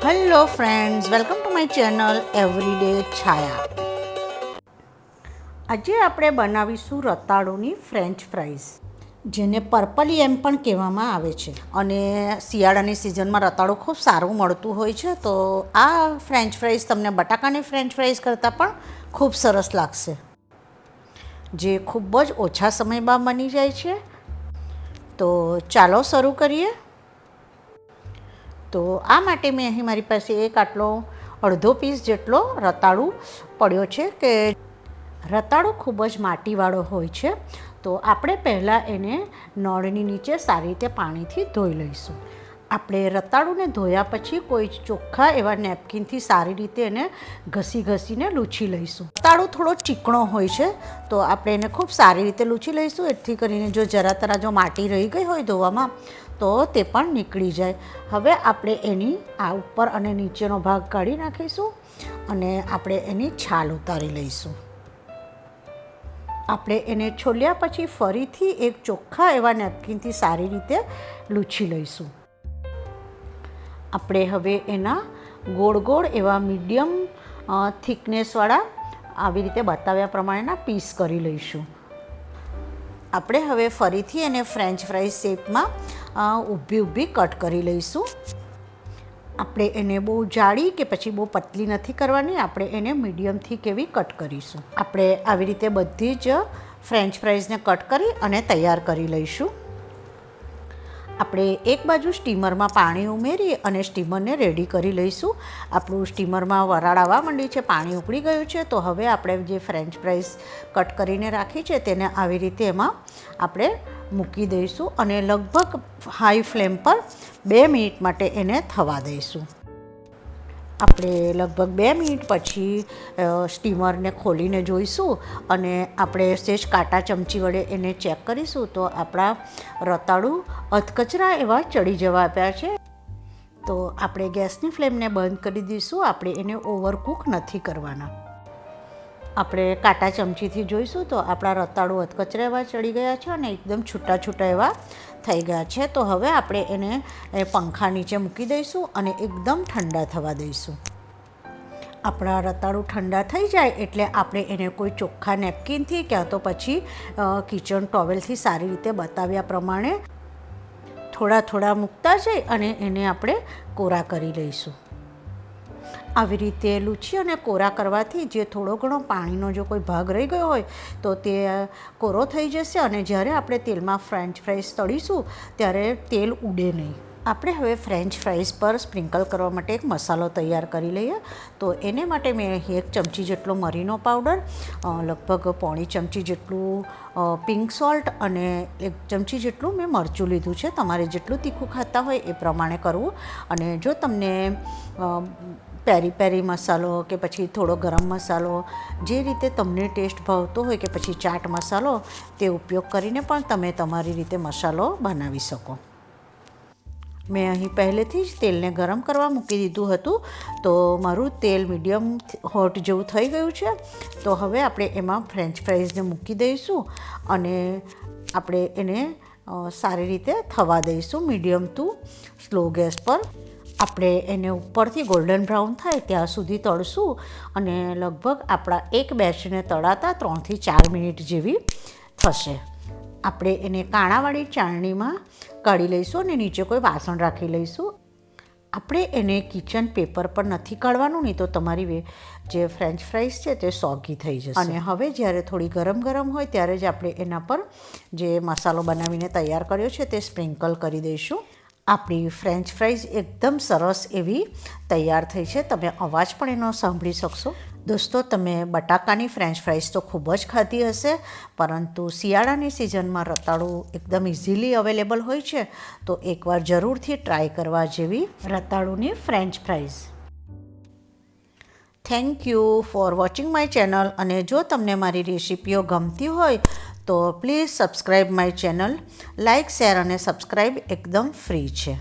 Hello friends, welcome to my channel everyday Chhaya. આજે આપણે બનાવીશું રતાળુની ફ્રેન્ચ ફ્રાઈઝ, જેને પર્પલી એમ પણ કહેવામાં આવે છે. અને શિયાળાની સિઝનમાં રતાળું ખૂબ સારું મળતું હોય છે, તો આ ફ્રેન્ચ ફ્રાઈઝ તમને બટાકાની ફ્રેન્ચ ફ્રાઈઝ કરતાં પણ ખૂબ સરસ લાગશે, જે ખૂબ જ ઓછા સમયમાં બની જાય છે. તો ચાલો શરૂ કરીએ. તો આ માટે મેં અહીં મારી પાસે એક આટલો અડધો પીસ જેટલો રતાળું પડ્યો છે. કે રતાળું ખૂબ જ માટીવાળો હોય છે, તો આપણે પહેલાં એને નળની નીચે સારી રીતે પાણીથી ધોઈ લઈશું. આપણે રતાળુંને ધોયા પછી કોઈ ચોખ્ખા એવા નેપકિનથી સારી રીતે એને ઘસીને લૂછી લઈશું. રતાળું થોડો ચીકણો હોય છે, તો આપણે એને ખૂબ સારી રીતે લૂછી લઈશું, એથી કરીને જો જરા તરા જો માટી રહી ગઈ હોય ધોવામાં તો તે પણ નીકળી જાય. હવે આપણે એની આ ઉપર અને નીચેનો ભાગ કાઢી નાખીશું અને આપણે એની છાલ ઉતારી લઈશું. આપણે એને છોલ્યા પછી ફરીથી એક ચોખ્ખા એવા નેપકિનથી સારી રીતે લૂછી લઈશું. આપણે હવે એના ગોળ એવા મીડિયમ થિકનેસવાળા આવી રીતે બતાવ્યા પ્રમાણેના પીસ કરી લઈશું. આપણે હવે ફરીથી એને ફ્રેન્ચ ફ્રાઈઝ શેપમાં ઊભી કટ કરી લઈશું. આપણે એને બહુ જાડી કે પછી બહુ પતલી નથી કરવાની, આપણે એને મીડિયમથી કેવી કટ કરીશું. આપણે આવી રીતે બધી જ ફ્રેન્ચ ફ્રાઈઝને કટ કરી અને તૈયાર કરી લઈશું. આપણે એક બાજુ સ્ટીમરમાં પાણી ઉમેરી અને સ્ટીમરને રેડી કરી લઈશું. આપણું સ્ટીમરમાં વરાળ આવવા માંડી છે, પાણી ઉકળી ગયું છે. તો હવે આપણે જે ફ્રેન્ચ ફ્રાઈઝ કટ કરીને રાખી છે તેને આવી રીતે એમાં આપણે મૂકી દઈશું અને લગભગ હાઈ ફ્લેમ પર 2 મિનિટ માટે એને થવા દઈશું. આપણે લગભગ 2 મિનિટ પછી સ્ટીમરને ખોલીને જોઈશું અને આપણે સહેજ કાંટા ચમચી વડે એને ચેક કરીશું તો આપણા રતાળું અધકચરા એવા ચડી જવા આપ્યા છે. તો આપણે ગેસની ફ્લેમને બંધ કરી દઈશું. આપણે એને ઓવરકુક નથી કરવાના. આપણે કાંટા ચમચીથી જોઈશું તો આપણા રતાળું અધકચરા એવા ચડી ગયા છે અને એકદમ છૂટા એવા થઈ ગયા છે. તો હવે આપણે એને પંખા નીચે મૂકી દઈશું અને એકદમ ઠંડા થવા દઈશું. આપણા રતાળું ઠંડા થઈ જાય એટલે આપણે એને કોઈ ચોખ્ખા નેપકિનથી ક્યાં તો પછી કિચન ટોવેલથી સારી રીતે બતાવ્યા પ્રમાણે થોડા મૂકતા જઈ અને એને આપણે કોરા કરી લઈશું. આવી રીતે લૂછી અને કોરા કરવાથી જે થોડો ઘણો પાણીનો જો કોઈ ભાગ રહી ગયો હોય તો તે કોરો થઈ જશે અને જ્યારે આપણે તેલમાં ફ્રેન્ચ ફ્રાઈઝ તળીશું ત્યારે તેલ ઉડે નહીં. આપણે હવે ફ્રેન્ચ ફ્રાઈઝ પર સ્પ્રિંકલ કરવા માટે એક મસાલો તૈયાર કરી લઈએ. તો એને માટે મેં અહીં 1 ચમચી જેટલો મરીનો પાવડર, લગભગ 1.5 ચમચી જેટલું પિંક સોલ્ટ અને 1 ચમચી જેટલું મેં મરચું લીધું છે. તમારે જેટલું તીખું ખાતા હોય એ પ્રમાણે કરવું. અને જો તમને પેરી મસાલો કે પછી થોડો ગરમ મસાલો, જે રીતે તમને ટેસ્ટ ભાવતો હોય, કે પછી ચાટ મસાલો, તે ઉપયોગ કરીને પણ તમે તમારી રીતે મસાલો બનાવી શકો. મેં અહીં પહેલેથી જ તેલને ગરમ કરવા મૂકી દીધું હતું, તો મારું તેલ મીડિયમ હોટ જેવું થઈ ગયું છે. તો હવે આપણે એમાં ફ્રેન્ચ ફ્રાઈઝને મૂકી દઈશું અને આપણે એને સારી રીતે થવા દઈશું મીડિયમ ટુ સ્લો ગેસ પર. આપણે એને ઉપરથી ગોલ્ડન બ્રાઉન થાય ત્યાં સુધી તળશું અને લગભગ આપણા એક બેચને તળાતા 3 થી 4 મિનિટ જેવી થશે. આપણે એને કાણાવાળી ચાળણીમાં કાઢી લઈશું અને નીચે કોઈ વાસણ રાખી લઈશું. આપણે એને કિચન પેપર પર નથી કાઢવાનું, નહીં તો તમારી જે ફ્રેન્ચ ફ્રાઈઝ છે તે સોગી થઈ જશે. અને હવે જ્યારે થોડી ગરમ હોય ત્યારે જ આપણે એના પર જે મસાલો બનાવીને તૈયાર કર્યો છે તે સ્પ્રિંકલ કરી દઈશું. આપણી ફ્રેન્ચ ફ્રાઈઝ એકદમ સરસ એવી તૈયાર થઈ છે. તમે અવાજ પણ એનો સાંભળી શકશો. દોસ્તો, તમે બટાકાની ફ્રેન્ચ ફ્રાઈઝ તો ખૂબ જ ખાધી હશે, પરંતુ શિયાળાની સિઝનમાં રતાળું એકદમ ઇઝીલી અવેલેબલ હોય છે, તો એકવાર જરૂરથી ટ્રાય કરવા જેવી રતાળુની french fries. Thank you for watching my channel. અને જો તમને મારી રેસિપીઓ ગમતી હોય તો please subscribe my channel. Like, share અને સબસ્ક્રાઈબ એકદમ ફ્રી છે.